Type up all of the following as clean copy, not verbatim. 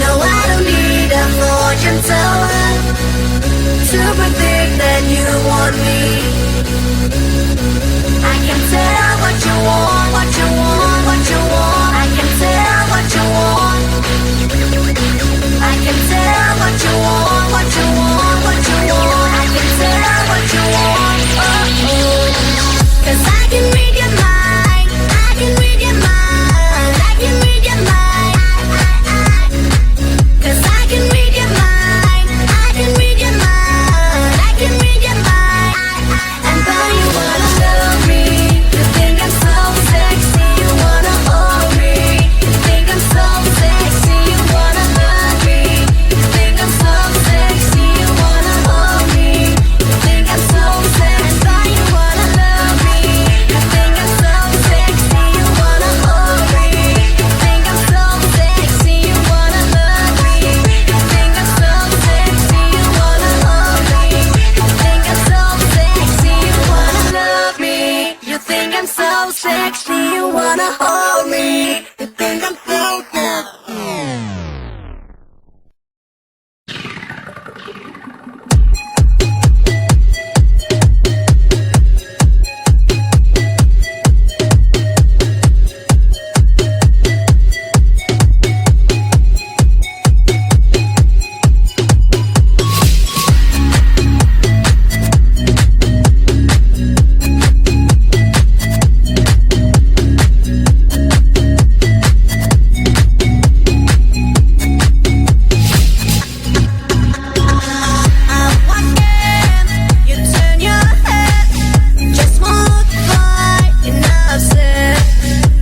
No, I don't need a fortune teller to predict that you want me. I can tell what you want, what you want, what you want. I can tell what you want. I can tell what you want, what you want, what you want. I can tell what you want. Oh, 'cause I can read your mind. I can read your mind. I can read your mind. 'Cause I can read your mind. I can read your mind. I can read your mind. And though you wanna love me, you think I'm so sexy, you wanna hold me. You think I'm so sexy, you wanna love me. You think I'm so sexy, you wanna hold me. You think I'm so sexy, and though you wanna love me, you think I'm so sexy, you wanna hold me. You think I'm so sexy, you wanna love me. You think I'm so sexy, you wanna hold me. You think I'm so sexy, you wanna love me. You think I'm so sexy, you wanna hold me. You think I'm so sexy. You turn your head, just walk by, enough said.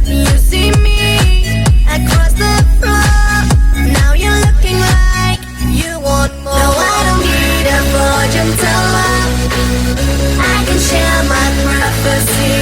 You see me across the floor, now you're looking like you want more. No, I don't need a fortune teller, I can share my prophecy.